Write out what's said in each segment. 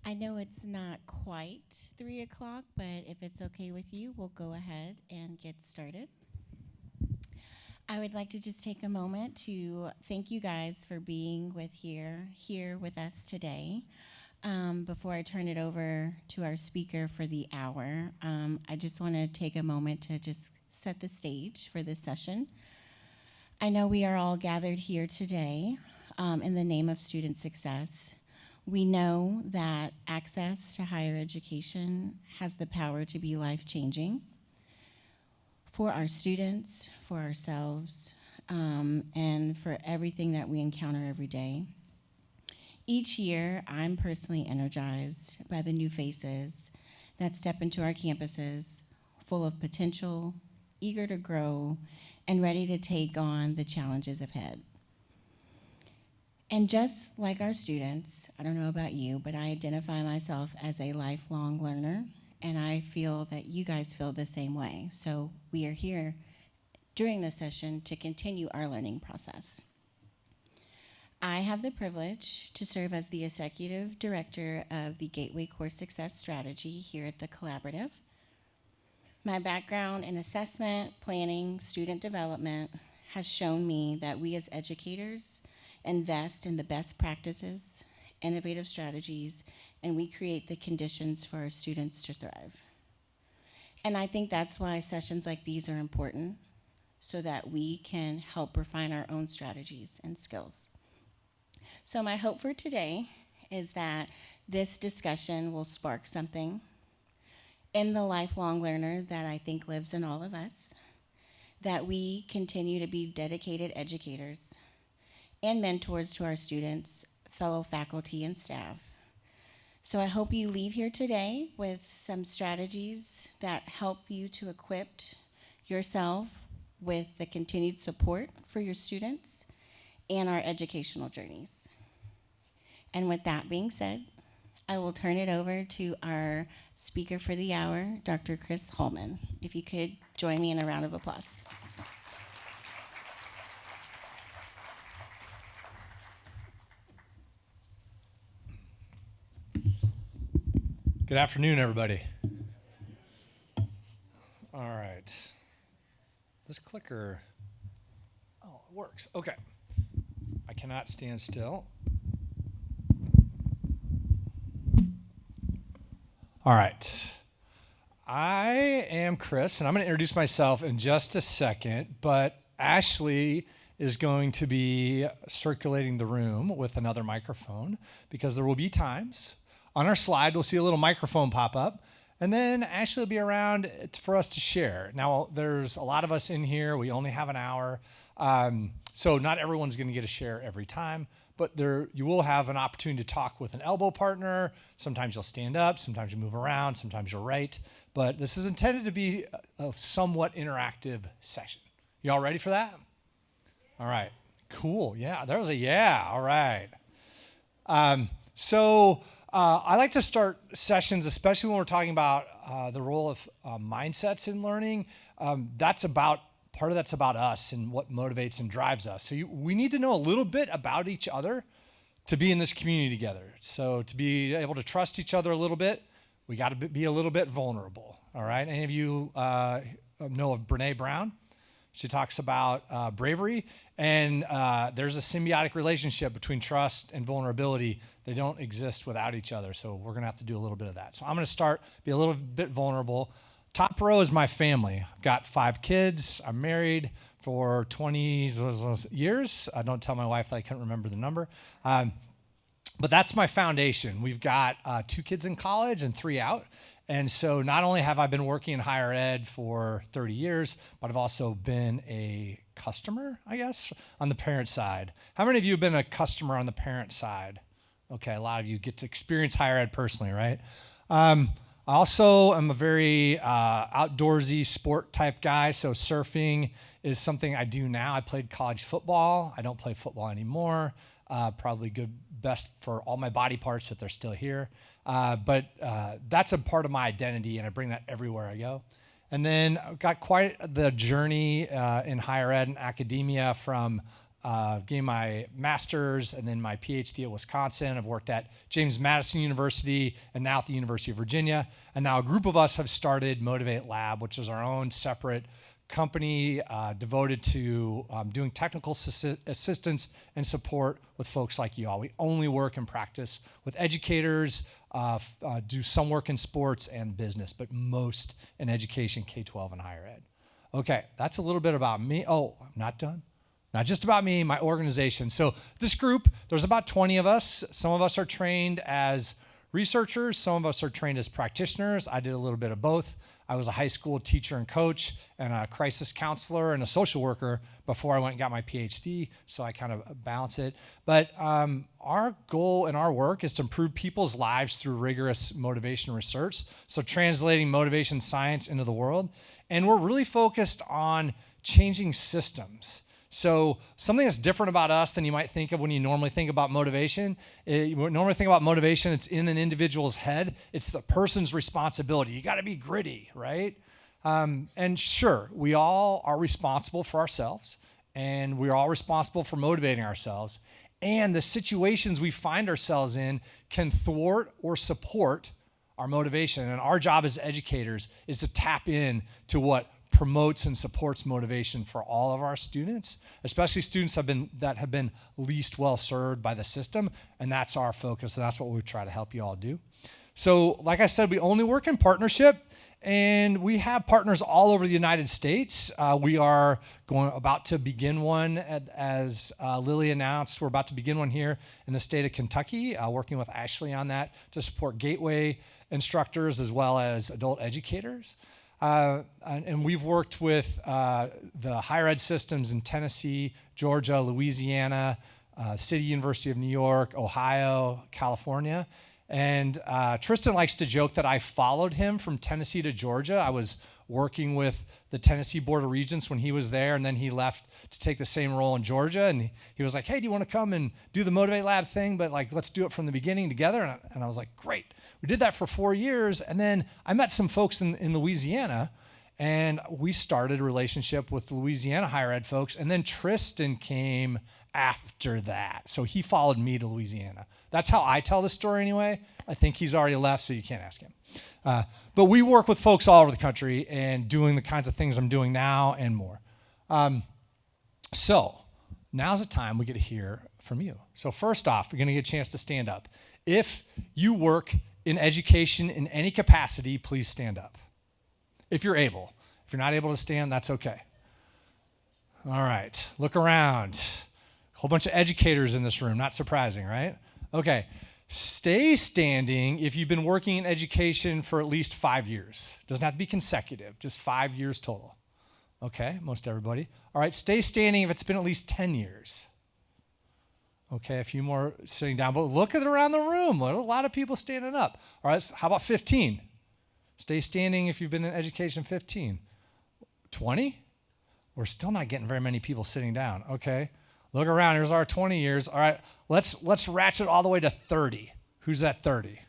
I know it's not quite 3 o'clock, but if it's okay with you, we'll go ahead and get started. I would like to just take a moment to thank you guys for being here with us today. Before I turn it over to our speaker for the hour, I just want to take a moment to just set the stage for this session. I know we are all gathered here today in the name of student success. We know that access to higher education has the power to be life-changing for our students, for ourselves, and for everything that we encounter every day. Each year, I'm personally energized by the new faces that step into our campuses, full of potential, eager to grow, and ready to take on the challenges ahead. And just like our students, I don't know about you, but I identify myself as a lifelong learner, and I feel that you guys feel the same way. So we are here during this session to continue our learning process. I have the privilege to serve as the Executive Director of the Gateway Course Success Strategy here at the Collaborative. My background in assessment, planning, student development has shown me that we as educators invest in the best practices, innovative strategies, and we create the conditions for our students to thrive. And I think that's why sessions like these are important, so that we can help refine our own strategies and skills. So my hope for today is that this discussion will spark something in the lifelong learner that I think lives in all of us, that we continue to be dedicated educators and mentors to our students, fellow faculty, and staff. So I hope you leave here today with some strategies that help you to equip yourself with the continued support for your students and our educational journeys. And with that being said, I will turn it over to our speaker for the hour, Dr. Chris Hulleman. If you could join me in a round of applause. Good afternoon, everybody. All right. This clicker, it works. Okay. I cannot stand still. All right. I am Chris, and I'm going to introduce myself in just a second, but Ashley is going to be circulating the room with another microphone because there will be times on our slide, we'll see a little microphone pop up, and then Ashley will be around for us to share. Now, there's a lot of us in here. We only have an hour, so not everyone's going to get a share every time, but you will have an opportunity to talk with an elbow partner. Sometimes you'll stand up, sometimes you move around, sometimes you'll write, but this is intended to be a somewhat interactive session. You all ready for that? All right, cool. Yeah, there was a yeah. All right. I like to start sessions, especially when we're talking about the role of mindsets in learning. Part of that's about us and what motivates and drives us. So we need to know a little bit about each other to be in this community together. So to be able to trust each other a little bit, we got to be a little bit vulnerable. All right. Any of you know of Brene Brown? She talks about bravery, and there's a symbiotic relationship between trust and vulnerability. They don't exist without each other, so we're going to have to do a little bit of that. So I'm going to be a little bit vulnerable. Top row is my family. I've got 5 kids. I'm married for 20 years. I don't tell my wife that I can't remember the number. But that's my foundation. We've got 2 kids in college and 3 out. And so not only have I been working in higher ed for 30 years, but I've also been a customer, I guess, on the parent side. How many of you have been a customer on the parent side? Okay, a lot of you get to experience higher ed personally, right? I also am a very outdoorsy sport type guy, so surfing is something I do now. I played college football. I don't play football anymore. Probably best for all my body parts if they're still here. But that's a part of my identity, and I bring that everywhere I go. And then I've got quite the journey in higher ed and academia from gained my master's and then my PhD at Wisconsin. I've worked at James Madison University and now at the University of Virginia. And now a group of us have started Motivate Lab, which is our own separate company devoted to doing technical assistance and support with folks like you all. We only work and practice with educators, do some work in sports and business, but most in education, K-12 and higher ed. Okay, that's a little bit about me. Oh, I'm not done. Not just about me, my organization. So this group, there's about 20 of us. Some of us are trained as researchers. Some of us are trained as practitioners. I did a little bit of both. I was a high school teacher and coach and a crisis counselor and a social worker before I went and got my PhD, so I kind of balance it. But our goal in our work is to improve people's lives through rigorous motivation research, so translating motivation science into the world. And we're really focused on changing systems. So something that's different about us than you might think of when you normally think about motivation. You normally think about motivation, it's in an individual's head. It's the person's responsibility. You got to be gritty, right? And sure, we all are responsible for ourselves, and we're all responsible for motivating ourselves. And the situations we find ourselves in can thwart or support our motivation. And our job as educators is to tap in to what promotes and supports motivation for all of our students, especially students that have been least well served by the system. And that's our focus, and that's what we try to help you all do. So like I said, we only work in partnership, and we have partners all over the United States. We are about to begin one, as Lily announced. We're about to begin one here in the state of Kentucky, working with Ashley on that to support gateway instructors as well as adult educators. And we've worked with the higher ed systems in Tennessee, Georgia, Louisiana, City University of New York, Ohio, California. And Tristan likes to joke that I followed him from Tennessee to Georgia. I was working with the Tennessee Board of Regents when he was there, and then he left to take the same role in Georgia. And he was like, hey, do you want to come and do the Motivate Lab thing? But like, let's do it from the beginning together. And I was like, great. We did that for 4 years. And then I met some folks in Louisiana, and we started a relationship with the Louisiana higher ed folks. And then Tristan came after that. So he followed me to Louisiana. That's how I tell the story anyway. I think he's already left, so you can't ask him. But we work with folks all over the country and doing the kinds of things I'm doing now and more. So now's the time we get to hear from you. So first off, you're going to get a chance to stand up. If you work in education in any capacity, please stand up. If you're able. If you're not able to stand, that's okay. All right, look around. A whole bunch of educators in this room, not surprising, right? Okay, stay standing if you've been working in education for at least 5 years. Doesn't have to be consecutive, just 5 years total. Okay, most everybody. All right, stay standing if it's been at least 10 years. Okay, a few more sitting down, but look at around the room. A lot of people standing up. All right, so how about 15? Stay standing if you've been in education 15. 20? We're still not getting very many people sitting down. Okay, look around. Here's our 20 years. All right, let's ratchet all the way to 30. Who's at 30?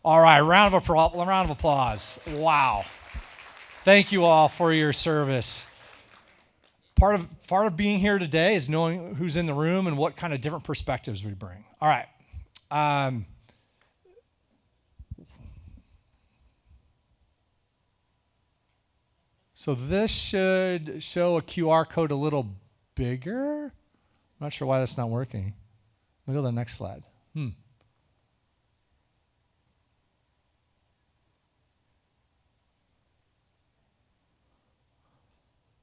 All right, round of applause. Wow. Thank you all for your service. Part of being here today is knowing who's in the room and what kind of different perspectives we bring. All right. So this should show a QR code a little bigger. I'm not sure why that's not working. Let me go to the next slide.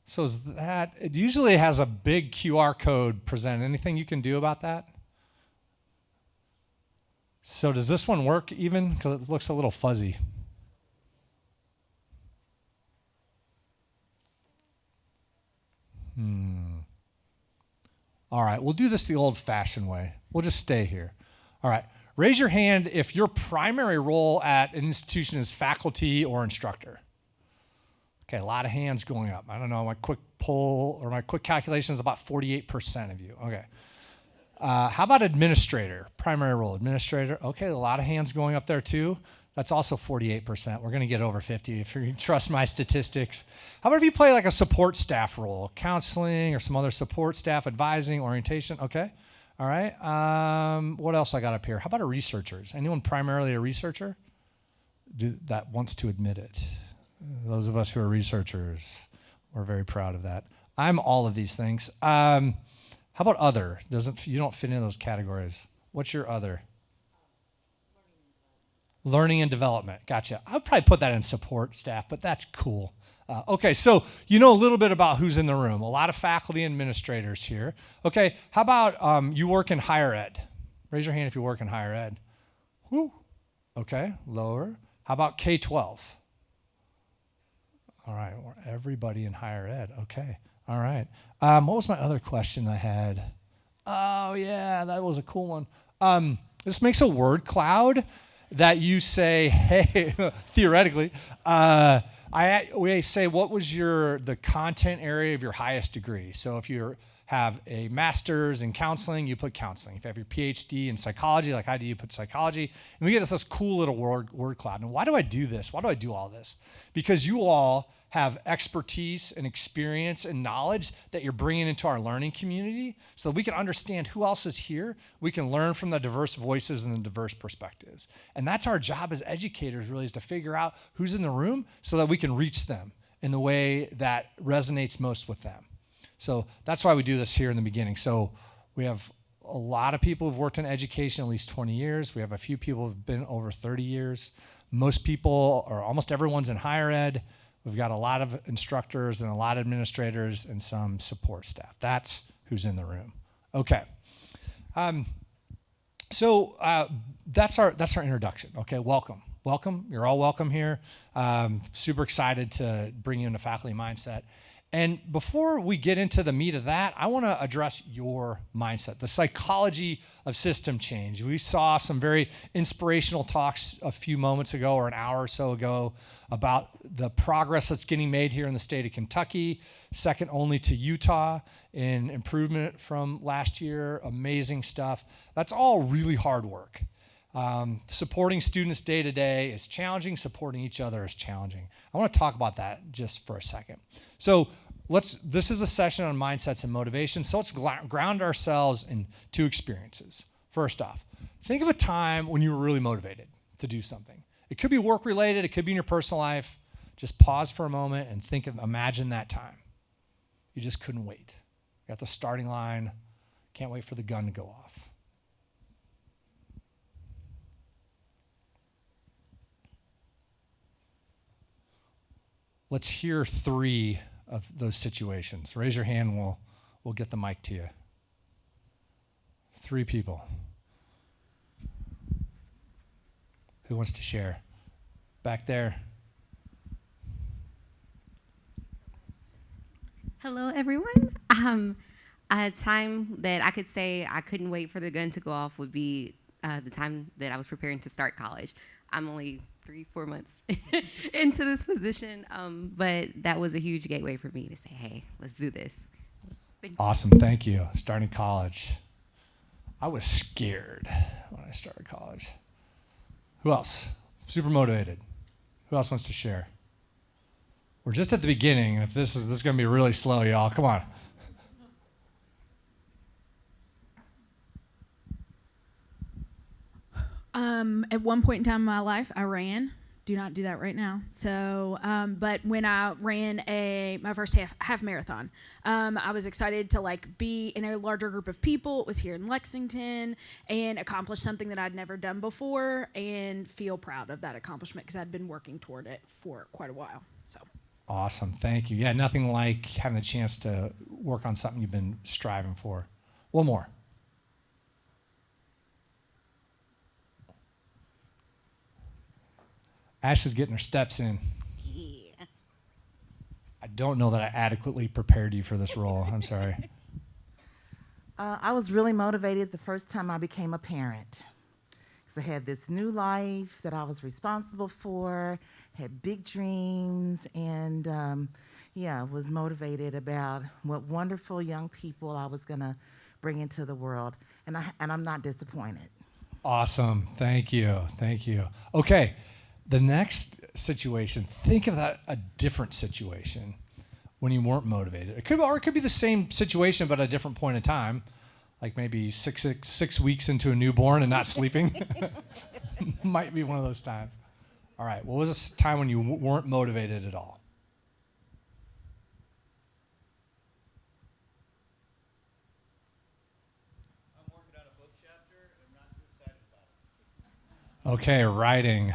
So is that, it usually has a big QR code presented. Anything you can do about that? So does this one work even? Because it looks a little fuzzy. All right, we'll do this the old-fashioned way. We'll just stay here. All right, raise your hand if your primary role at an institution is faculty or instructor. Okay, a lot of hands going up. I don't know, my quick poll or my quick calculation is about 48% of you. Okay. How about administrator? Primary role, administrator. Okay, a lot of hands going up there too. That's also 48%. We're going to get over 50 if you trust my statistics. How about if you play like a support staff role, counseling or some other support staff, advising, orientation? Okay. All right. What else I got up here? How about a researchers? Anyone primarily a researcher that wants to admit it? Those of us who are researchers, we're very proud of that. I'm all of these things. How about other? You don't fit into those categories. What's your other? Learning and development. Gotcha. I'll probably put that in support staff, but that's cool. Okay, so you know a little bit about who's in the room. A lot of faculty and administrators here. Okay, how about you work in higher ed? Raise your hand if you work in higher ed. Whew. Okay, lower. How about K-12? All right, everybody in higher ed. Okay, all right. What was my other question I had? Oh, yeah, that was a cool one. This makes a word cloud that you say, hey, theoretically, we say, what was the content area of your highest degree? So if you have a master's in counseling, you put counseling. If you have your PhD in psychology, like I do, you put psychology. And we get this cool little word cloud. And why do I do this? Why do I do all this? Because you all have expertise and experience and knowledge that you're bringing into our learning community so that we can understand who else is here. We can learn from the diverse voices and the diverse perspectives. And that's our job as educators, really, is to figure out who's in the room so that we can reach them in the way that resonates most with them. So that's why we do this here in the beginning. So we have a lot of people who've worked in education at least 20 years. We have a few people who've been over 30 years. Most people, or almost everyone's in higher ed. We've got a lot of instructors and a lot of administrators and some support staff. That's who's in the room. Okay. So that's our introduction. Okay, welcome. Welcome. You're all welcome here. Super excited to bring you into Faculty Mindset. And before we get into the meat of that, I want to address your mindset, the psychology of system change. We saw some very inspirational talks a few moments ago or an hour or so ago about the progress that's getting made here in the state of Kentucky, second only to Utah in improvement from last year. Amazing stuff. That's all really hard work. Supporting students day to day is challenging. Supporting each other is challenging. I want to talk about that just for a second. So this is a session on mindsets and motivation. So let's ground ourselves in two experiences. First off, think of a time when you were really motivated to do something. It could be work related. It could be in your personal life. Just pause for a moment and imagine that time. You just couldn't wait. You're at the starting line. Can't wait for the gun to go off. Let's hear 3 of those situations. Raise your hand and we'll get the mic to you. 3 people. Who wants to share? Back there. Hello, everyone. A time that I could say I couldn't wait for the gun to go off would be the time that I was preparing to start college. I'm only 3-4 months into this position, but that was a huge gateway for me to say, hey, let's do this. Awesome, thank you. Starting college. I was scared when I started college. Who else? Super motivated. Who else wants to share? We're just at the beginning, and if this is going to be really slow, y'all. Come on. At one point in time in my life, I ran. Do not do that right now. So, but when I ran my first half marathon, I was excited to be in a larger group of people. It was here in Lexington and accomplish something that I'd never done before and feel proud of that accomplishment because I'd been working toward it for quite a while. So. Awesome, thank you. Yeah, nothing like having a chance to work on something you've been striving for. One more. Ashley's getting her steps in. Yeah. I don't know that I adequately prepared you for this role. I'm sorry. I was really motivated the first time I became a parent because I had this new life that I was responsible for, had big dreams, and was motivated about what wonderful young people I was going to bring into the world, and I'm not disappointed. Awesome. Thank you. Thank you. Okay. The next situation, think of that a different situation when you weren't motivated. It could be the same situation, but at a different point in time, like maybe six weeks into a newborn and not sleeping. Might be one of those times. All right, what was a time when you weren't motivated at all? I'm working on a book chapter and I'm not too excited about it. Okay, writing.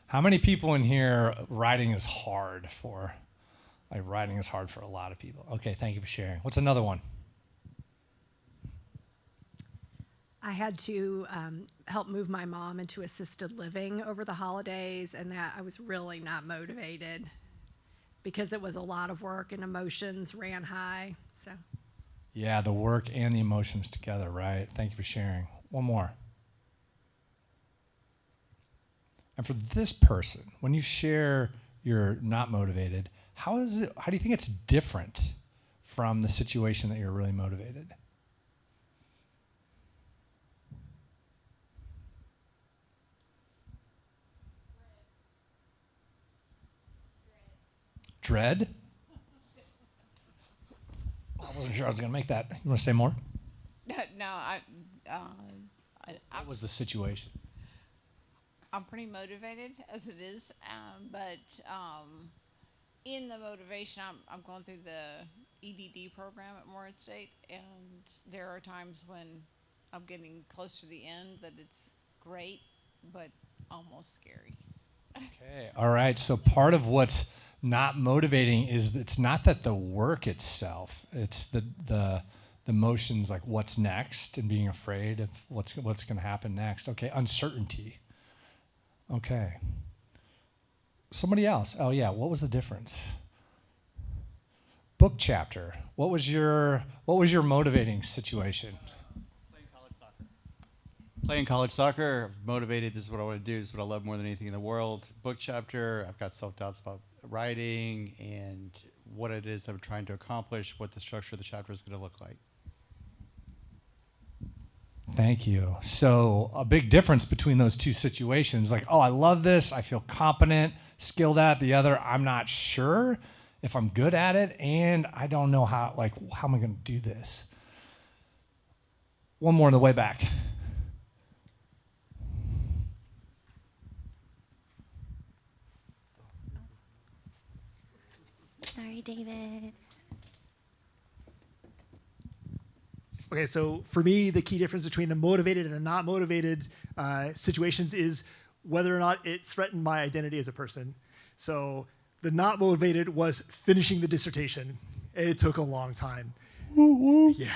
How many people in here writing is hard for? Like writing is hard for a lot of people. Okay, thank you for sharing. What's another one? I had to help move my mom into assisted living over the holidays, and that I was really not motivated because it was a lot of work and emotions ran high. So, Yeah, the work and the emotions together, right? Thank you for sharing. One more. And for this person, when you share you're not motivated, how do you think it's different from the situation that you're really motivated? Dread? I wasn't sure I was going to make that. You want to say more? No, What was the situation? I'm pretty motivated as it is, but in the motivation, I'm going through the EDD program at Morehead State, and there are times when I'm getting close to the end that it's great, but almost scary. Okay. All right. So part of what's not motivating is it's not that the work itself, it's the emotions, like what's next and being afraid of what's going to happen next. Okay. Uncertainty. Okay. Somebody else. Oh yeah. What was the difference? Book chapter. What was your motivating situation? Playing college soccer, motivated, this is what I want to do, this is what I love more than anything in the world. Book chapter, I've got self-doubts about writing and what it is I'm trying to accomplish, what the structure of the chapter is going to look like. Thank you. So a big difference between those two situations, like, oh, I love this, I feel competent, skilled at the other, I'm not sure if I'm good at it, and I don't know how am I going to do this? One more on the way back. Sorry, David. Okay, so for me, the key difference between the motivated and the not motivated situations is whether or not it threatened my identity as a person. So the not motivated was finishing the dissertation. It took a long time. Yeah.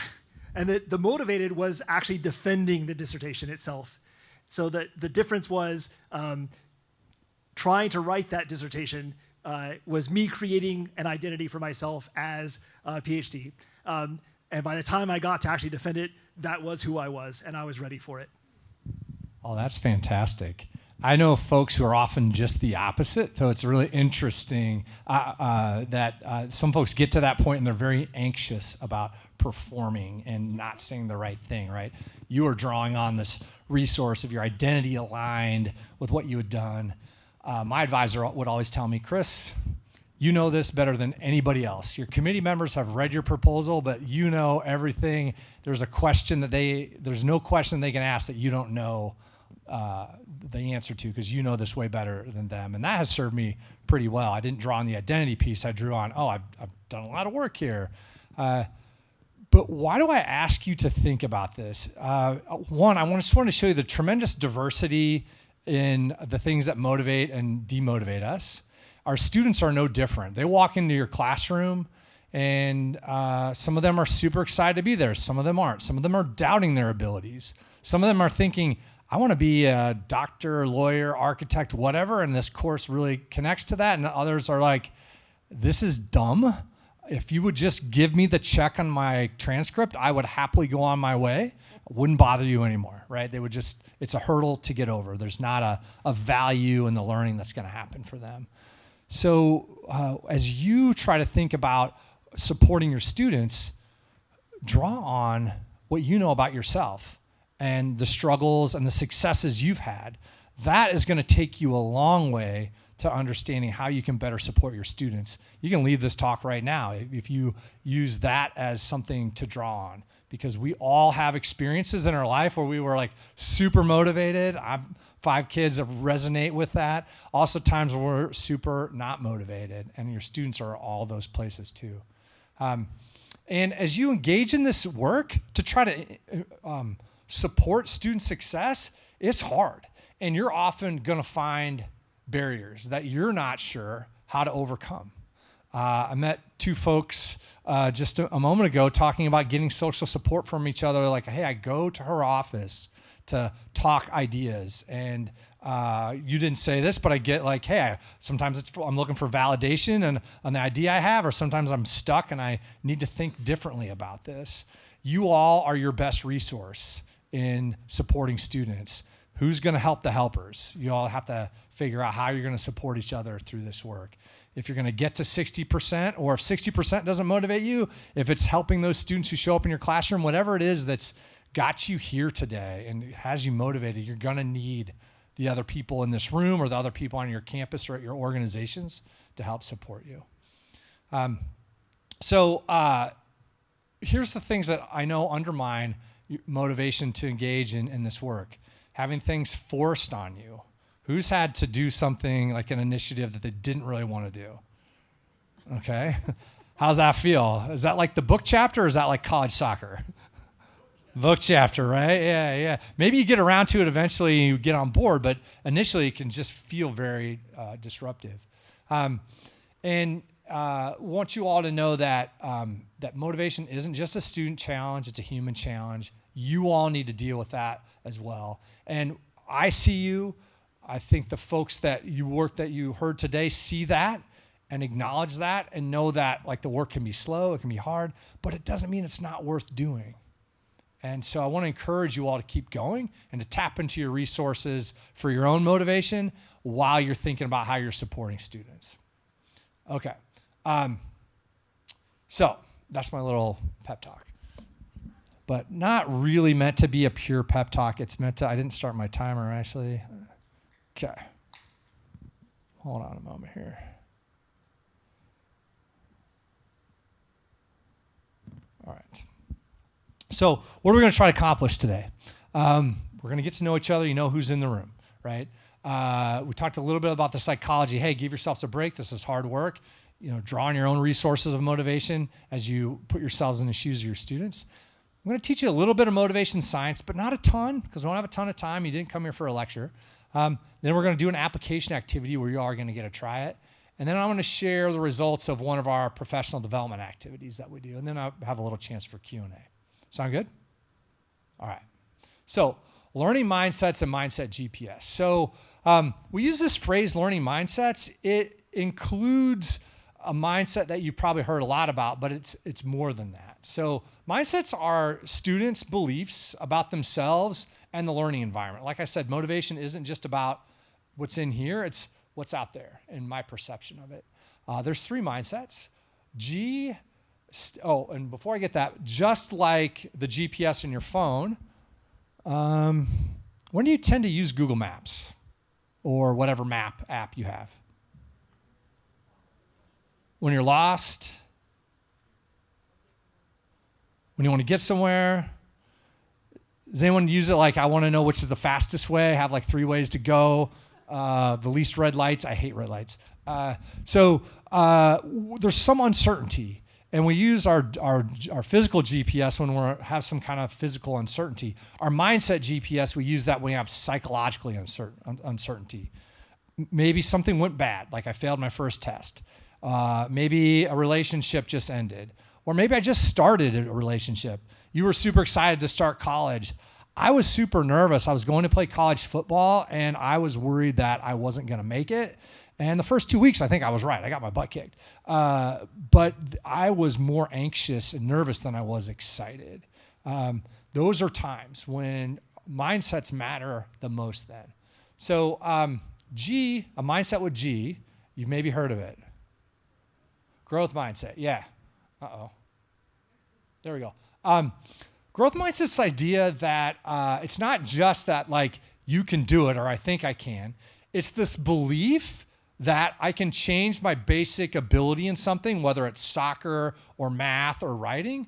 And the motivated was actually defending the dissertation itself. So the difference was trying to write that dissertation was me creating an identity for myself as a PhD. And by the time I got to actually defend it, that was who I was, and I was ready for it. Oh, that's fantastic. I know folks who are often just the opposite, so it's really interesting that some folks get to that point and they're very anxious about performing and not saying the right thing, right? You are drawing on this resource of your identity aligned with what you had done. My advisor would always tell me, Chris, you know this better than anybody else. Your committee members have read your proposal, but you know everything. There's no question they can ask that you don't know the answer to, because you know this way better than them. And that has served me pretty well. I didn't draw on the identity piece. I drew on, I've done a lot of work here. But why do I ask you to think about this? One, I just want to show you the tremendous diversity in the things that motivate and demotivate us. Our students are no different. They walk into your classroom and some of them are super excited to be there. Some of them aren't. Some of them are doubting their abilities. Some of them are thinking, I want to be a doctor, lawyer, architect, whatever, and this course really connects to that. And others are like, this is dumb. If you would just give me the check on my transcript, I would happily go on my way. It wouldn't bother you anymore, right? They would just, it's a hurdle to get over. There's not a value in the learning that's going to happen for them. So as you try to think about supporting your students, draw on what you know about yourself and the struggles and the successes you've had that is going to take you a long way to understanding how you can better support your students. You can leave this talk right now if you use that as something to draw on, because we all have experiences in our life where we were like super motivated. I've 5 kids that resonate with that. Also times where we're super not motivated, and your students are all those places too. And as you engage in this work to try to support student success, it's hard. And you're often going to find barriers that you're not sure how to overcome. I met 2 folks just a moment ago talking about getting social support from each other. Like, hey, I go to her office to talk ideas, and you didn't say this, but I get like, hey, sometimes I'm looking for validation on the idea I have, or sometimes I'm stuck and I need to think differently about this. You all are your best resource in supporting students. Who's going to help the helpers? You all have to figure out how you're going to support each other through this work. If you're going to get to 60%, or if 60% doesn't motivate you, if it's helping those students who show up in your classroom, whatever it is that's got you here today and has you motivated, you're going to need the other people in this room or the other people on your campus or at your organizations to help support you. Here's the things that I know undermine motivation to engage in this work. Having things forced on you. Who's had to do something like an initiative that they didn't really want to do? Okay. How's that feel? Is that like the book chapter, or is that like college soccer? Book chapter, right? Yeah. Maybe you get around to it eventually, you get on board, but initially it can just feel very disruptive. And want you all to know that that motivation isn't just a student challenge, it's a human challenge. You all need to deal with that as well. And I see you. I think the folks that you heard today see that and acknowledge that and know that like the work can be slow, it can be hard, but it doesn't mean it's not worth doing. And so I want to encourage you all to keep going and to tap into your resources for your own motivation while you're thinking about how you're supporting students. Okay. So that's my little pep talk. But not really meant to be a pure pep talk. It's meant to, I didn't start my timer actually. Okay. Hold on a moment here. All right. So what are we going to try to accomplish today? We're going to get to know each other. You know who's in the room, right? We talked a little bit about the psychology. Hey, give yourselves a break. This is hard work. You know, draw on your own resources of motivation as you put yourselves in the shoes of your students. I'm going to teach you a little bit of motivation science, but not a ton, because we don't have a ton of time. You didn't come here for a lecture. Then we're going to do an application activity where you all are going to get to try it. And then I'm going to share the results of one of our professional development activities that we do. And then I'll have a little chance for Q&A. Sound good? All right. So learning mindsets and mindset GPS. So we use this phrase, learning mindsets. It includes a mindset that you've probably heard a lot about, but it's more than that. So mindsets are students' beliefs about themselves and the learning environment. Like I said, motivation isn't just about what's in here, it's what's out there and my perception of it. There's 3 mindsets. And before I get that, just like the GPS in your phone, when do you tend to use Google Maps or whatever map app you have? When you're lost? When you want to get somewhere? Does anyone use it like, I want to know which is the fastest way? I have like 3 ways to go. The least red lights. I hate red lights. So there's some uncertainty. And we use our physical GPS when we have some kind of physical uncertainty. Our mindset GPS, we use that when we have psychologically uncertainty. Maybe something went bad, like I failed my first test. Maybe a relationship just ended. Or maybe I just started a relationship. You were super excited to start college. I was super nervous. I was going to play college football, and I was worried that I wasn't going to make it. And the first 2 weeks, I think I was right. I got my butt kicked. But I was more anxious and nervous than I was excited. Those are times when mindsets matter the most then. So G, a mindset with G, you've maybe heard of it. Growth mindset, yeah. Uh-oh. There we go. Growth mindset's this idea that it's not just that like you can do it, or I think I can. It's this belief that I can change my basic ability in something, whether it's soccer or math or writing,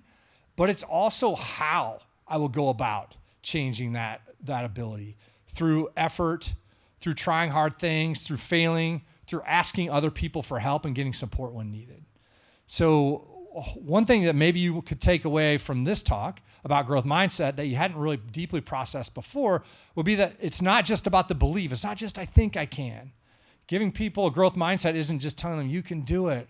but it's also how I will go about changing that ability through effort, through trying hard things, through failing, through asking other people for help and getting support when needed. So one thing that maybe you could take away from this talk about growth mindset that you hadn't really deeply processed before would be that it's not just about the belief. It's not just, I think I can. Giving people a growth mindset isn't just telling them you can do it.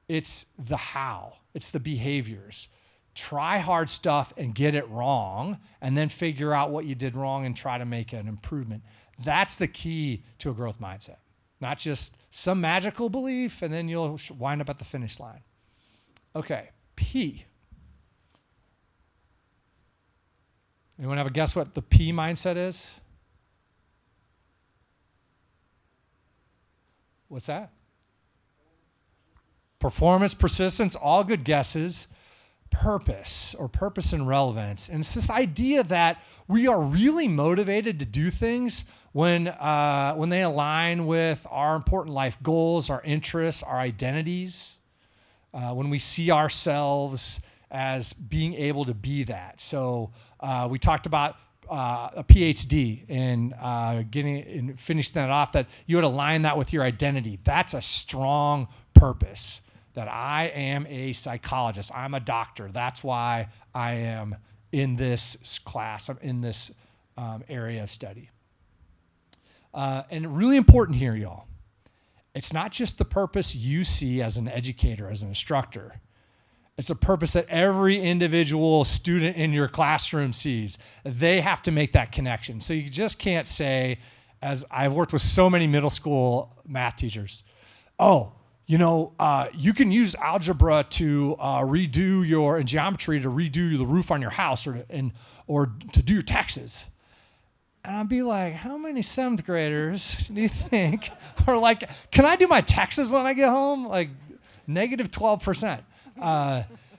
It's the how. It's the behaviors. Try hard stuff and get it wrong, and then figure out what you did wrong and try to make an improvement. That's the key to a growth mindset. Not just some magical belief and then you'll wind up at the finish line. Okay, P. Anyone have a guess what the P mindset is? What's that? Performance, persistence, all good guesses. Purpose, or purpose and relevance. And it's this idea that we are really motivated to do things when they align with our important life goals, our interests, our identities, when we see ourselves as being able to be that. So we talked about a PhD and finishing that off, that you would align that with your identity. That's a strong purpose, that I am a psychologist. I'm a doctor. That's why I am in this class. I'm in this area of study. And really important here, y'all. It's not just the purpose you see as an educator, as an instructor. It's a purpose that every individual student in your classroom sees. They have to make that connection. So you just can't say, as I've worked with so many middle school math teachers, you can use algebra to redo your, and geometry to redo the roof on your house, or to do your taxes. And I'd be like, how many 7th graders do you think are like, can I do my taxes when I get home? Like negative 12%.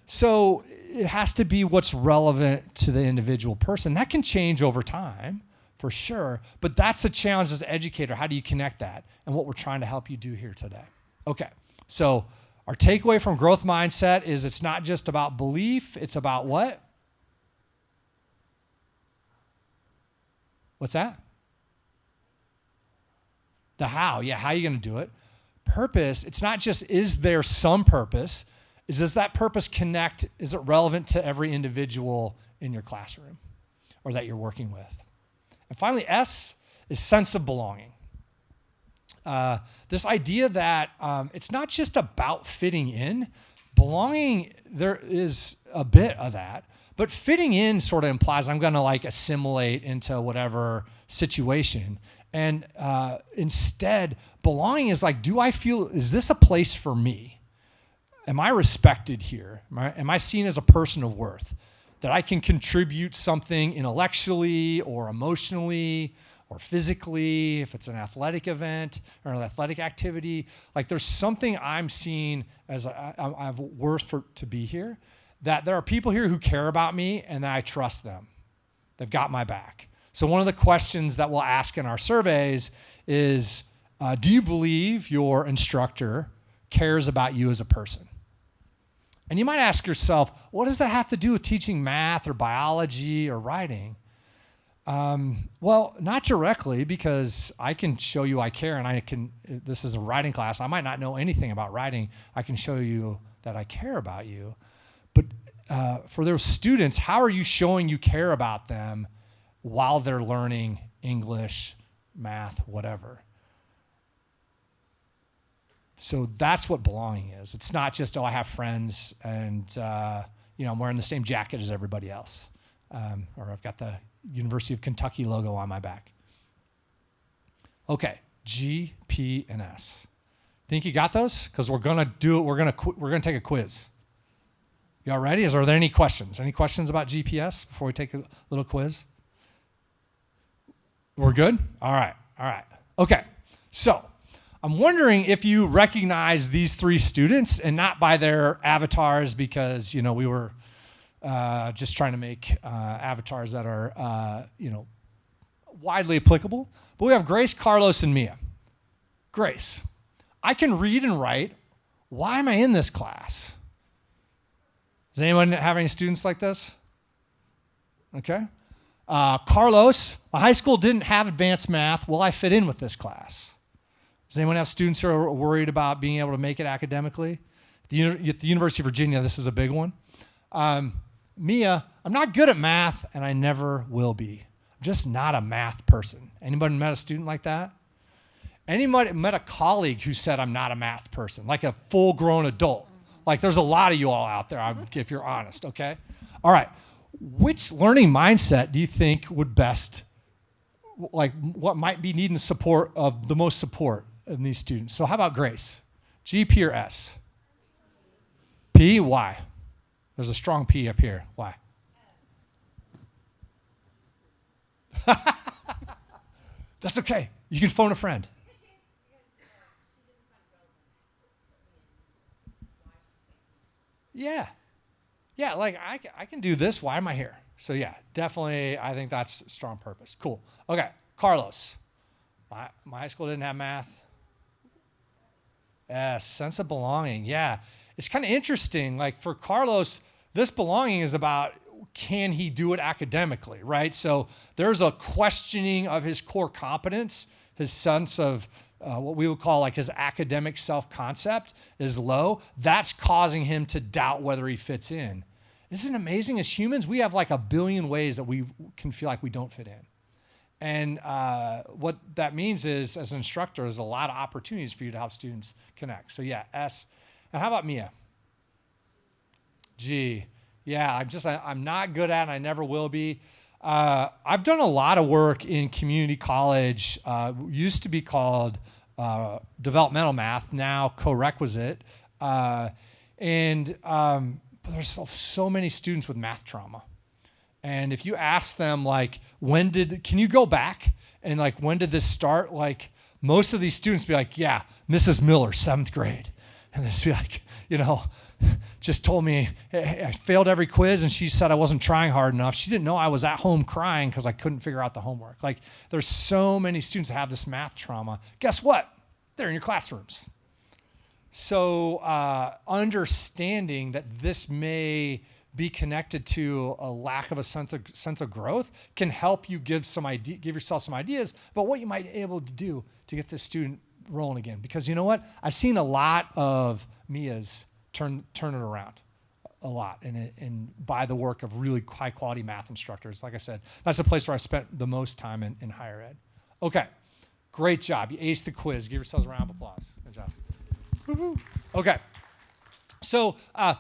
So it has to be what's relevant to the individual person. That can change over time, for sure. But that's the challenge as an educator. How do you connect that? And what we're trying to help you do here today. Okay, so our takeaway from growth mindset is it's not just about belief. It's about what? What's that? The how. Yeah, how are you going to do it? Purpose, it's not just is there some purpose. Does that purpose connect? Is it relevant to every individual in your classroom or that you're working with? And finally, S is sense of belonging. This idea that it's not just about fitting in. Belonging, there is a bit of that. But fitting in sort of implies I'm going to like assimilate into whatever situation. And instead, belonging is like, do I feel, is this a place for me? Am I respected here? Am I seen as a person of worth? That I can contribute something intellectually or emotionally or physically, if it's an athletic event or an athletic activity. Like there's something I'm seen as I've worth to be here. That there are people here who care about me and that I trust them. They've got my back. So one of the questions that we'll ask in our surveys is, do you believe your instructor cares about you as a person? And you might ask yourself, what does that have to do with teaching math or biology or writing? Well, not directly, because I can show you I care, and this is a writing class. I might not know anything about writing. I can show you that I care about you. But for those students, how are you showing you care about them while they're learning English, math, whatever? So that's what belonging is. It's not just, I have friends and I'm wearing the same jacket as everybody else. Or I've got the University of Kentucky logo on my back. Okay, G, P, and S. Think you got those? Because we're gonna do it. We're gonna take a quiz. Y'all ready? Are there any questions? Any questions about GPS before we take a little quiz? We're good? All right. Okay. So I'm wondering if you recognize these 3 students, and not by their avatars, because we were just trying to make avatars that are widely applicable, but we have Grace, Carlos, and Mia. Grace, I can read and write. Why am I in this class? Does anyone have any students like this? Okay. Carlos, my high school didn't have advanced math. Will I fit in with this class? Does anyone have students who are worried about being able to make it academically? At the University of Virginia, this is a big one. Mia, I'm not good at math, and I never will be. I'm just not a math person. Anybody met a student like that? Anybody met a colleague who said, I'm not a math person, like a full-grown adult? Like, there's a lot of you all out there, if you're honest, okay? All right. Which learning mindset do you think would best, like, what might be needing support of the most support in these students? So how about Grace? G, P, or S? P, why? There's a strong P up here. Why? That's okay. You can phone a friend. Yeah. Yeah, like I can do this. Why am I here? So yeah, definitely I think that's strong purpose. Cool. Okay, Carlos. My high school didn't have math. Yes, sense of belonging. Yeah. It's kind of interesting. Like for Carlos, this belonging is about can he do it academically, right? So there's a questioning of his core competence, his sense of what we would call like his academic self-concept is low. That's causing him to doubt whether he fits in. Isn't it amazing? As humans, we have like a billion ways that we can feel like we don't fit in. And what that means is, as an instructor, there's a lot of opportunities for you to help students connect. So yeah, S. And how about Mia? G. Yeah, I'm not good at it, and I never will be. I've done a lot of work in community college, used to be called developmental math, now co-requisite. And there's so many students with math trauma. And if you ask them, like, can you go back? And like, when did this start? Like, most of these students be like, yeah, Mrs. Miller, 7th grade. And they'd be like, just told me I failed every quiz, and she said I wasn't trying hard enough. She didn't know I was at home crying because I couldn't figure out the homework. Like, there's so many students that have this math trauma. Guess what? They're in your classrooms. So understanding that this may be connected to a lack of a sense of growth can help you give yourself some ideas about what you might be able to do to get this student rolling again. Because you know what? I've seen a lot of Mia's turn it around a lot, and by the work of really high quality math instructors. Like I said, that's the place where I spent the most time in higher ed. Okay, great job. You aced the quiz. Give yourselves a round of applause. Good job. Woo-hoo. Okay, so I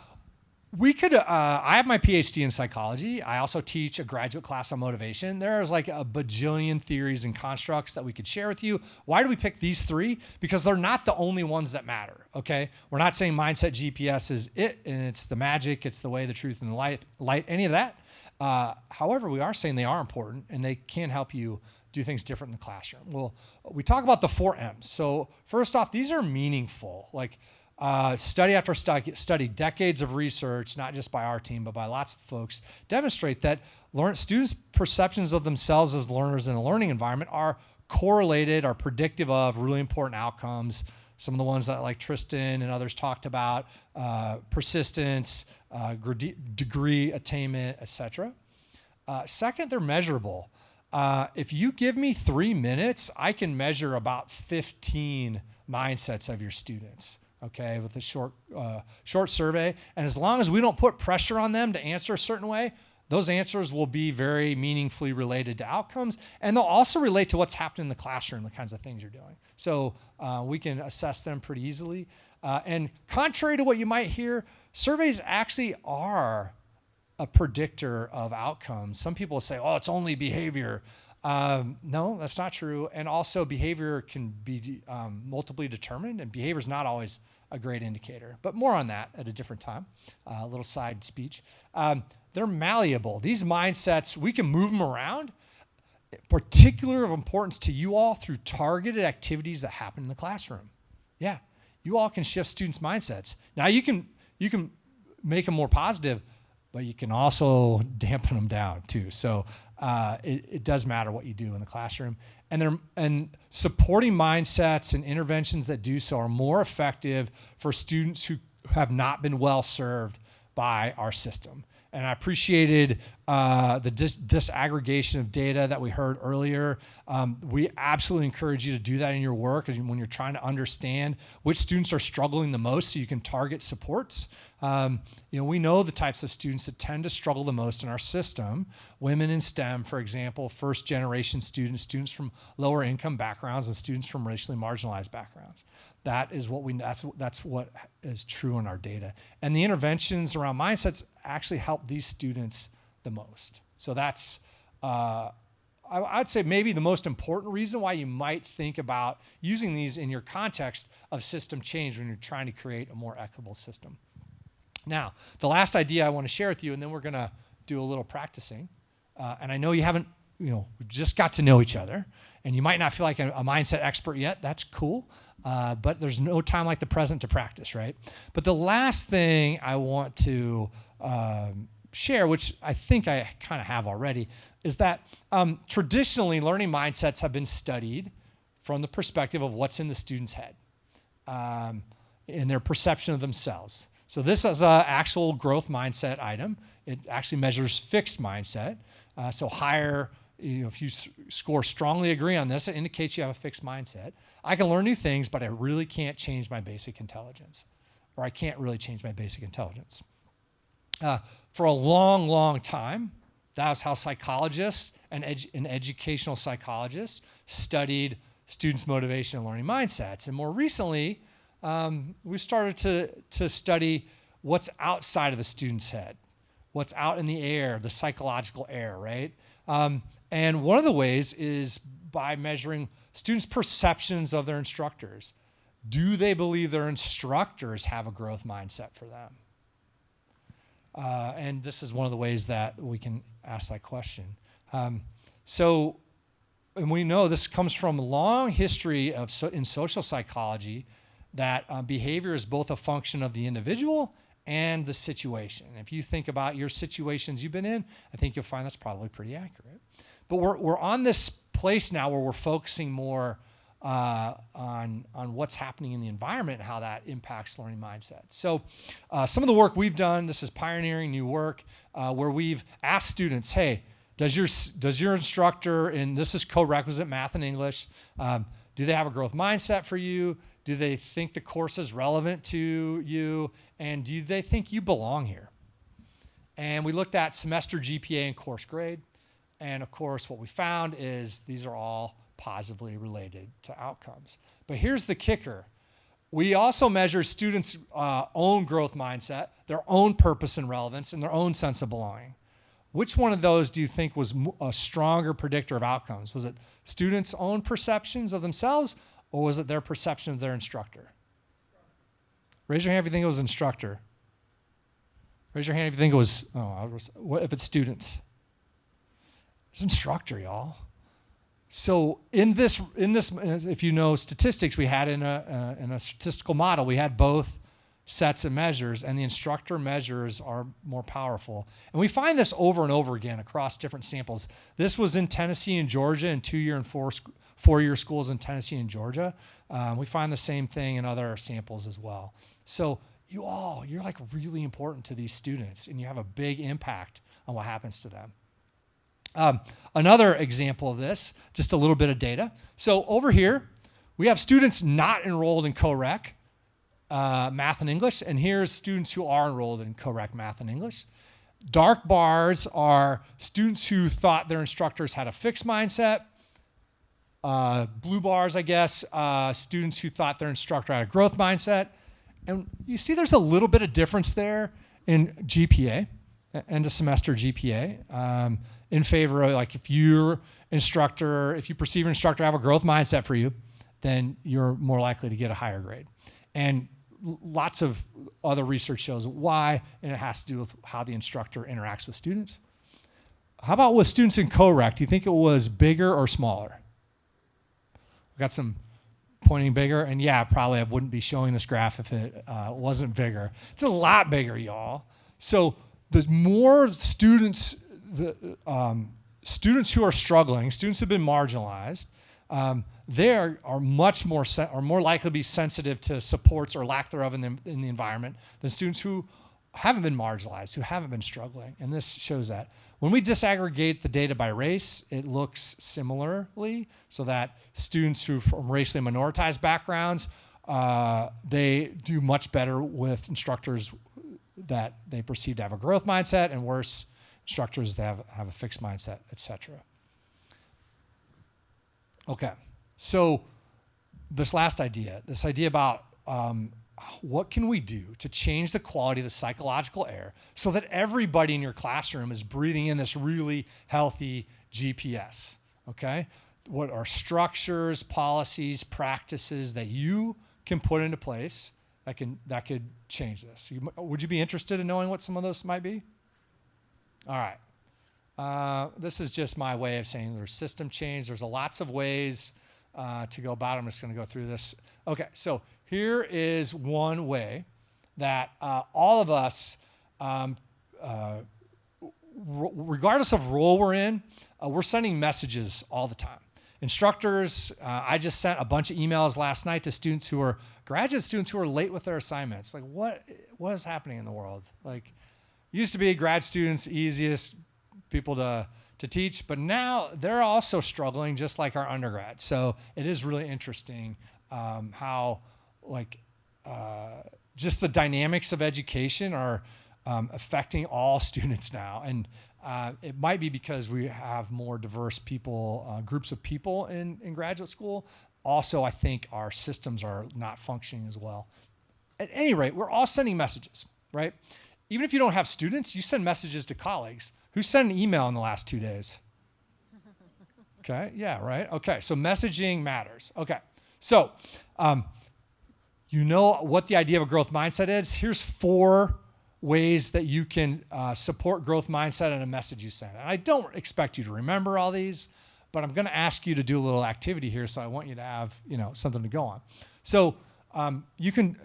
have my PhD in psychology. I also teach a graduate class on motivation. There's like a bajillion theories and constructs that we could share with you. Why do we pick these 3? Because they're not the only ones that matter, okay? We're not saying mindset GPS is it, and it's the magic, it's the way, the truth, and the light, any of that. However, we are saying they are important, and they can help you do things different in the classroom. Well, we talk about the 4 M's. So first off, these are meaningful. Like, study after study, decades of research, not just by our team, but by lots of folks, demonstrate that students' perceptions of themselves as learners in a learning environment are correlated, are predictive of really important outcomes. Some of the ones that like Tristan and others talked about, persistence, degree attainment, etc. Second, they're measurable. If you give me 3 minutes, I can measure about 15 mindsets of your students. Okay, with a short survey. And as long as we don't put pressure on them to answer a certain way, those answers will be very meaningfully related to outcomes, and they'll also relate to what's happening in the classroom, the kinds of things you're doing. So we can assess them pretty easily. And contrary to what you might hear, surveys actually are a predictor of outcomes. Some people say, oh, it's only behavior. No, that's not true. And also behavior can be multiply determined, and behavior is not always a great indicator, but more on that at a different time, a little side speech. They're malleable. These mindsets, we can move them around, particular of importance to you all through targeted activities that happen in the classroom. Yeah, you all can shift students' mindsets. Now you can make them more positive, but you can also dampen them down too. So it does matter what you do in the classroom. And supporting mindsets and interventions that do so are more effective for students who have not been well served by our system. And I appreciated the disaggregation of data that we heard earlier. We absolutely encourage you to do that in your work when you're trying to understand which students are struggling the most so you can target supports. We know the types of students that tend to struggle the most in our system. Women in STEM, for example, first generation students, students from lower income backgrounds, and students from racially marginalized backgrounds. That's what is true in our data. And the interventions around mindsets actually help these students the most. So that's, I'd say maybe the most important reason why you might think about using these in your context of system change when you're trying to create a more equitable system. Now, the last idea I want to share with you, and then we're going to do a little practicing. And I know you haven't, we just got to know each other, and you might not feel like a mindset expert yet. That's cool. But there's no time like the present to practice, right? But the last thing I want to share, which I think I kind of have already, is that traditionally learning mindsets have been studied from the perspective of what's in the student's head and their perception of themselves. So this is an actual growth mindset item. It actually measures fixed mindset. So higher, if you score strongly agree on this, it indicates you have a fixed mindset. I can learn new things, but I really can't change my basic intelligence, or I can't really change my basic intelligence. For a long, long time, that was how psychologists and educational psychologists studied students' motivation and learning mindsets. And more recently, we started to study what's outside of the student's head, what's out in the air, the psychological air, right? And one of the ways is by measuring students' perceptions of their instructors. Do they believe their instructors have a growth mindset for them? And this is one of the ways that we can ask that question. And we know this comes from a long history in social psychology that behavior is both a function of the individual and the situation. If you think about your situations you've been in, I think you'll find that's probably pretty accurate. But we're on this place now where we're focusing more on what's happening in the environment and how that impacts learning mindsets. So some of the work we've done, this is pioneering new work, where we've asked students, hey, does your instructor, and this is co-requisite math and English, do they have a growth mindset for you? Do they think the course is relevant to you? And do they think you belong here? And we looked at semester GPA and course grade. And of course, what we found is these are all positively related to outcomes. But here's the kicker. We also measure students' own growth mindset, their own purpose and relevance, and their own sense of belonging. Which one of those do you think was a stronger predictor of outcomes? Was it students' own perceptions of themselves, or was it their perception of their instructor? Raise your hand if you think it was instructor. Raise your hand if you think it was, what if it's student? It's instructor, y'all. So in this, if you know statistics, we had in a statistical model, we had both sets of measures, and the instructor measures are more powerful. And we find this over and over again across different samples. This was in Tennessee and Georgia, in 2-year and 4-year schools in Tennessee and Georgia. We find the same thing in other samples as well. So you're like really important to these students, and you have a big impact on what happens to them. Another example of this, just a little bit of data. So over here, we have students not enrolled in co-rec math and English, and here's students who are enrolled in co-rec math and English. Dark bars are students who thought their instructors had a fixed mindset. Blue bars, I guess, students who thought their instructor had a growth mindset. And you see there's a little bit of difference there in GPA, end of semester GPA, in favor of, like, if you perceive your instructor to have a growth mindset for you, then you're more likely to get a higher grade. And lots of other research shows why, and it has to do with how the instructor interacts with students. How about with students in co-rec? Do you think it was bigger or smaller? We got some pointing bigger, and yeah, probably I wouldn't be showing this graph if it wasn't bigger. It's a lot bigger, y'all. So the more students students who are struggling, students who've been marginalized, they are much more are more likely to be sensitive to supports or lack thereof in the environment than students who haven't been marginalized, who haven't been struggling. And this shows that. When we disaggregate the data by race, it looks similarly, so that students who from racially minoritized backgrounds, they do much better with instructors that they perceive to have a growth mindset, and worse instructors that have a fixed mindset, etc. Okay, so this idea about what can we do to change the quality of the psychological air so that everybody in your classroom is breathing in this really healthy GPS, okay? What are structures, policies, practices that you can put into place that could change this? Would you be interested in knowing what some of those might be? All right. This is just my way of saying there's system change. There's lots of ways to go about it. I'm just going to go through this. Okay, so here is one way that all of us, regardless of role we're in, we're sending messages all the time. Instructors, I just sent a bunch of emails last night to graduate students who are late with their assignments. Like, what is happening in the world? Like, used to be grad students, easiest people to teach, but now they're also struggling just like our undergrads. So it is really interesting how just the dynamics of education are affecting all students now. And it might be because we have more diverse people, groups of people in graduate school. Also, I think our systems are not functioning as well. At any rate, we're all sending messages, right? Even if you don't have students, you send messages to colleagues. Who sent an email in the last 2 days? Okay, yeah, right? Okay, so messaging matters. Okay, so you know what the idea of a growth mindset is? Here's 4 ways that you can support growth mindset in a message you send. And I don't expect you to remember all these, but I'm going to ask you to do a little activity here, so I want you to have something to go on. So you can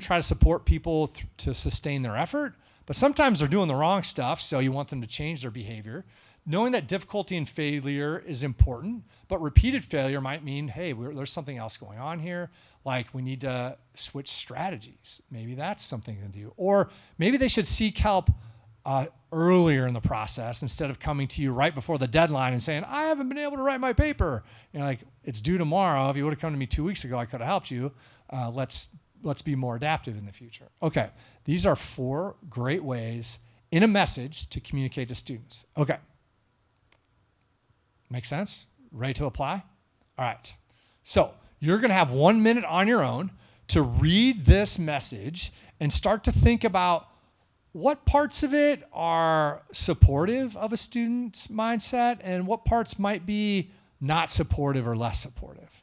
try to support people to sustain their effort, but sometimes they're doing the wrong stuff, so you want them to change their behavior. Knowing that difficulty and failure is important, but repeated failure might mean, hey, there's something else going on here, like we need to switch strategies. Maybe that's something to do. Or maybe they should seek help earlier in the process instead of coming to you right before the deadline and saying, I haven't been able to write my paper. Like, it's due tomorrow. If you would have come to me 2 weeks ago, I could have helped you. Let's be more adaptive in the future. Okay, these are 4 great ways in a message to communicate to students. Okay. Make sense? Ready to apply? All right. So you're going to have 1 minute on your own to read this message and start to think about what parts of it are supportive of a student's mindset and what parts might be not supportive or less supportive.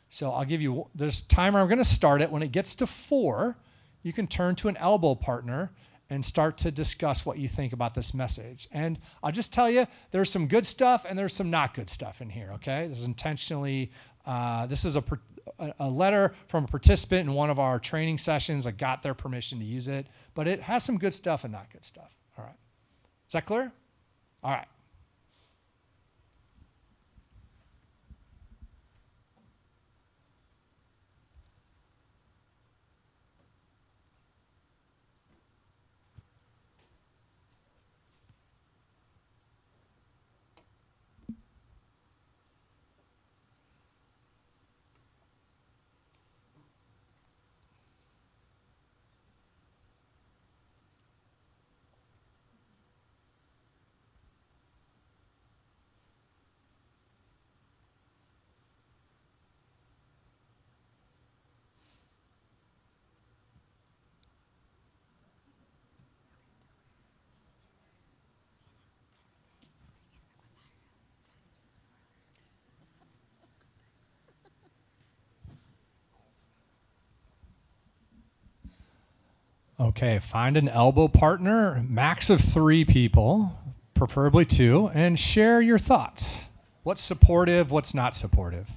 So I'll give you this timer. I'm going to start it. When it gets to 4, you can turn to an elbow partner and start to discuss what you think about this message. And I'll just tell you, there's some good stuff and there's some not good stuff in here, okay? This is intentionally, this is a letter from a participant in one of our training sessions. I got their permission to use it, but it has some good stuff and not good stuff. All right. Is that clear? All right. Okay, find an elbow partner, max of 3 people, preferably 2, and share your thoughts. What's supportive, what's not supportive?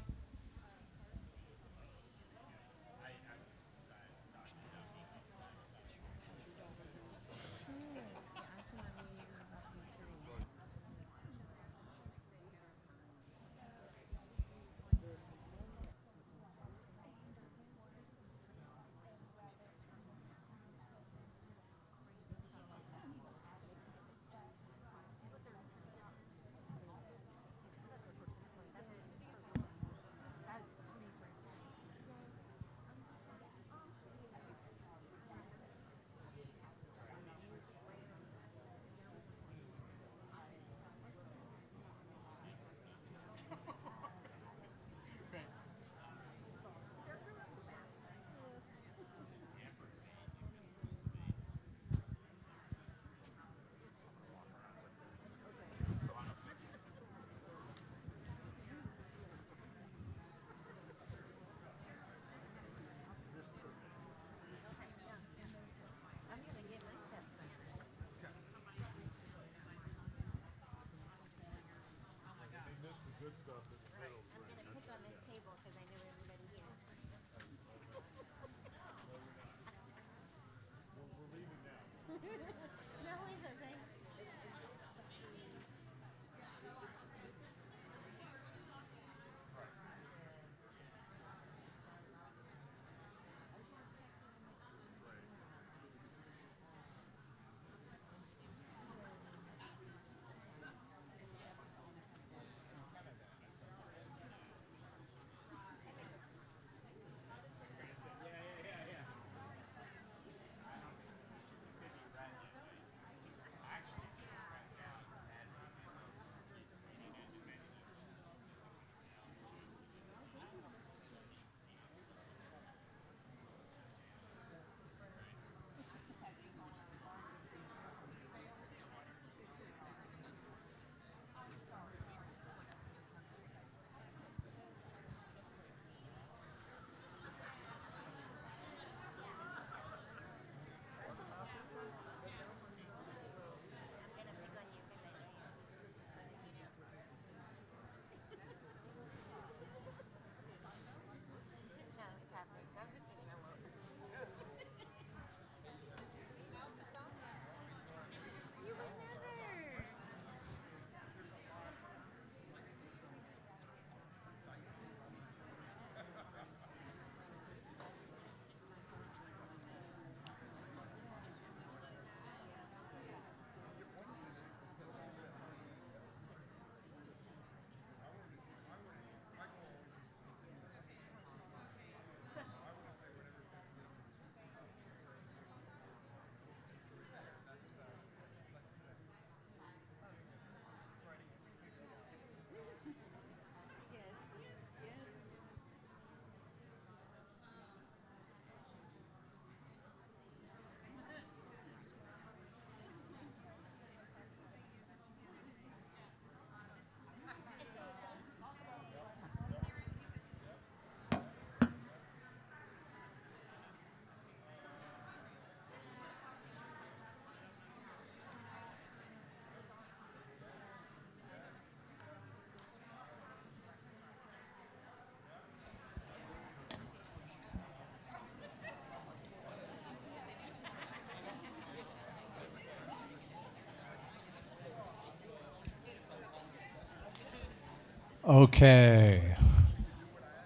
Okay.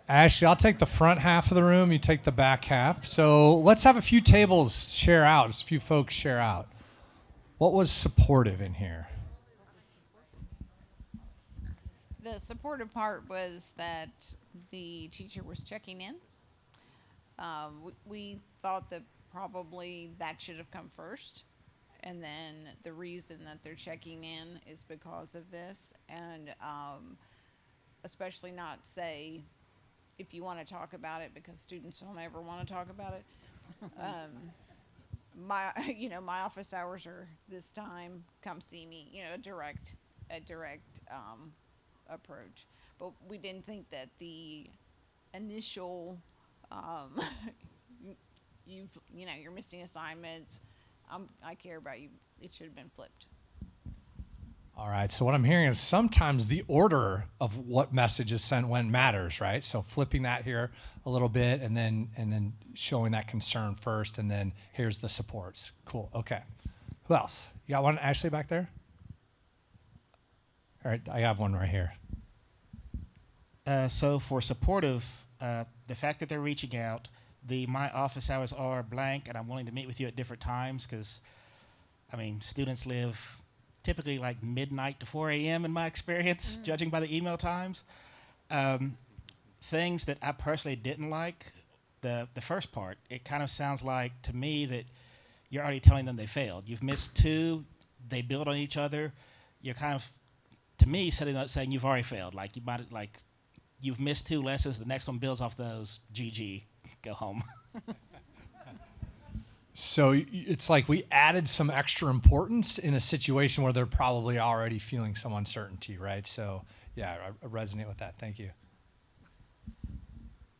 Ashley, I'll take the front half of the room. You take the back half. So let's have a few tables share out, a few folks share out. What was supportive in here? The supportive part was that the teacher was checking in. We thought that probably that should have come first. And then the reason that they're checking in is because of this. And especially not say, if you want to talk about it, because students don't ever want to talk about it. My, my office hours are this time, come see me, a direct approach. But we didn't think that the initial, um, you're missing assignments. I care about you. It should have been flipped. All right. So what I'm hearing is sometimes the order of what message is sent when matters, right? So flipping that here a little bit, and then showing that concern first, and then here's the supports. Cool. Okay. Who else? You got one, Ashley, back there? All right. I have one right here. So for supportive, the fact that they're reaching out, my office hours are blank, and I'm willing to meet with you at different times because, students live typically like midnight to 4 a.m. in my experience, judging by the email times. Things that I personally didn't like, the first part, it kind of sounds like to me that you're already telling them they failed. You've missed 2, they build on each other. You're kind of, to me, setting up saying you've already failed. Like you've missed 2 lessons, the next one builds off those, GG, go home. So it's like we added some extra importance in a situation where they're probably already feeling some uncertainty, right? So yeah, I resonate with that. Thank you.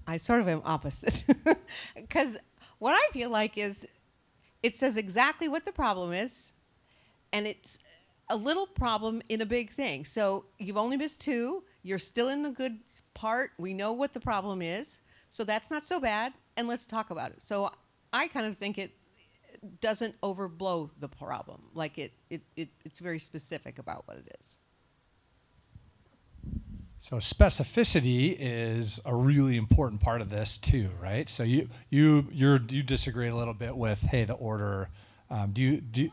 I sort of am opposite. Because what I feel like is it says exactly what the problem is, and it's a little problem in a big thing. So you've only missed 2. You're still in the good part. We know what the problem is. So that's not so bad. And let's talk about it. So I kind of think it doesn't overblow the problem. Like it's very specific about what it is. So specificity is a really important part of this too, right? So you disagree a little bit with, hey, the order. Do you?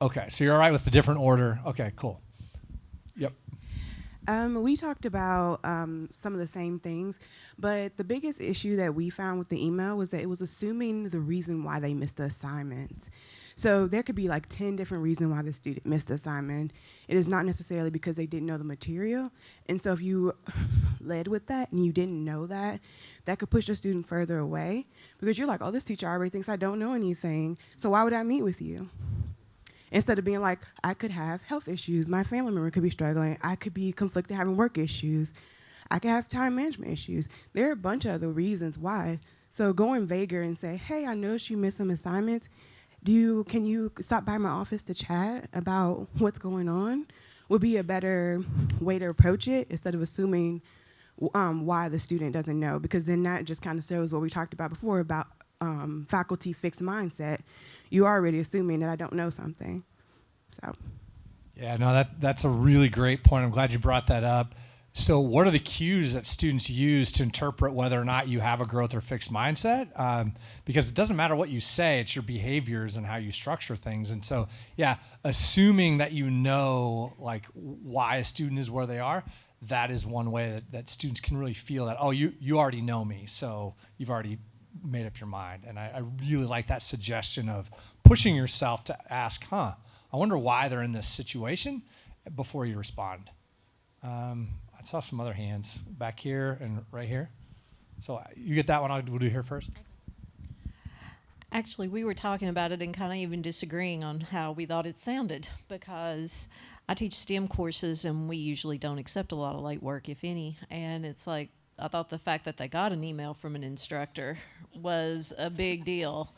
Okay, so you're all right with the different order. Okay, cool. Yep. We talked about some of the same things, but the biggest issue that we found with the email was that it was assuming the reason why they missed the assignment. So there could be like 10 different reasons why the student missed the assignment. It is not necessarily because they didn't know the material. And so if you led with that and you didn't know that, that could push the student further away because you're like, oh, this teacher already thinks I don't know anything, so why would I meet with you? Instead of being like, I could have health issues, my family member could be struggling, I could be conflicted having work issues, I could have time management issues. There are a bunch of other reasons why. So going vaguer and say, hey, I noticed you missed some assignments. Can you stop by my office to chat about what's going on? Would be a better way to approach it instead of assuming why the student doesn't know, because then that just kind of shows what we talked about before about faculty fixed mindset. You are already assuming that I don't know something. So. Yeah, no, that's a really great point. I'm glad you brought that up. So what are the cues that students use to interpret whether or not you have a growth or fixed mindset? Because it doesn't matter what you say, it's your behaviors and how you structure things. And so, yeah, assuming that you know like why a student is where they are, that is one way that students can really feel that, oh, you already know me, so you've already made up your mind. And I really like that suggestion of pushing yourself to ask, I wonder why they're in this situation before you respond. I saw some other hands back here and right here. So you get that one, we'll do here first. Actually, we were talking about it and kind of even disagreeing on how we thought it sounded, because I teach STEM courses and we usually don't accept a lot of late work, if any. And it's like, I thought the fact that they got an email from an instructor was a big deal,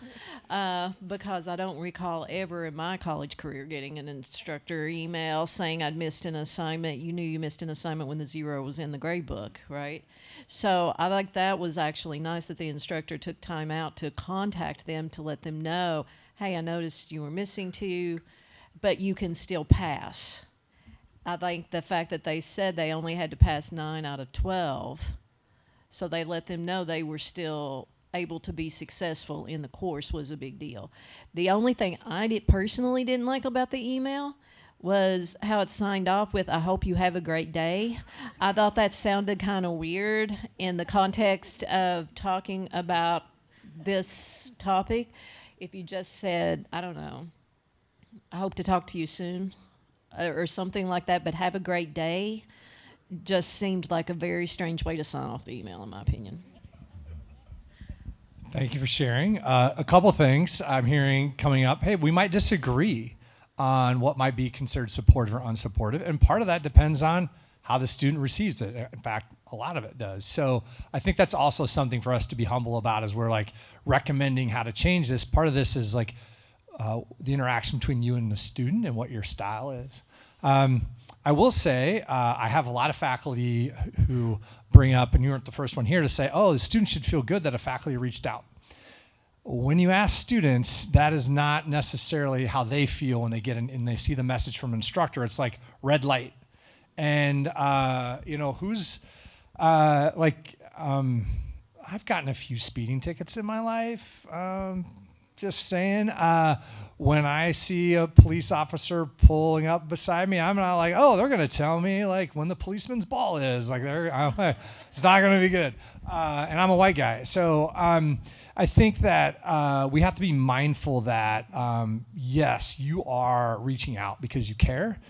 because I don't recall ever in my college career getting an instructor email saying I'd missed an assignment. You knew you missed an assignment when the 0 was in the grade book, right? So I think that was actually nice that the instructor took time out to contact them to let them know, hey, I noticed you were missing 2, but you can still pass. I think the fact that they said they only had to pass 9 out of 12, so they let them know they were still able to be successful in the course, was a big deal. The only thing I personally didn't like about the email was how it signed off with, I hope you have a great day. I thought that sounded kind of weird in the context of talking about this topic. If you just said, I don't know, I hope to talk to you soon, or something like that, but have a great day, just seemed like a very strange way to sign off the email, in my opinion. Thank you for sharing. A couple things I'm hearing coming up. Hey, we might disagree on what might be considered supportive or unsupportive, and part of that depends on how the student receives it. In fact, a lot of it does. So I think that's also something for us to be humble about as we're like recommending how to change this. Part of this is like the interaction between you and the student and what your style is. I will say I have a lot of faculty who bring up, and you weren't the first one here to say, oh, the students should feel good that a faculty reached out. When you ask students, that is not necessarily how they feel when they get in and they see the message from an instructor. It's like red light. And, I've gotten a few speeding tickets in my life. Just saying, when I see a police officer pulling up beside me, I'm not like, oh, they're going to tell me like when the policeman's ball is. Like, it's not going to be good. And I'm a white guy. So I think that we have to be mindful that, yes, you are reaching out because you care.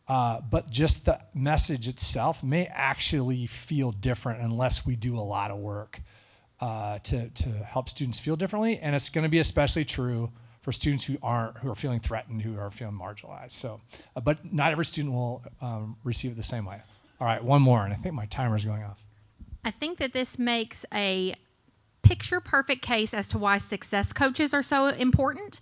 But just the message itself may actually feel different unless we do a lot of work to help students feel differently. And it's going to be especially true for students who are feeling threatened, who are feeling marginalized. So, but not every student will receive it the same way. All right, one more, and I think my timer's going off. I think that this makes a picture-perfect case as to why success coaches are so important,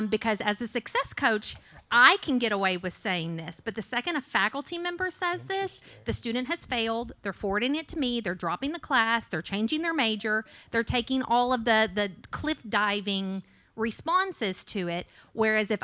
because as a success coach, I can get away with saying this, but the second a faculty member says this, the student has failed, they're forwarding it to me, they're dropping the class, they're changing their major, they're taking all of the cliff diving responses to it. Whereas if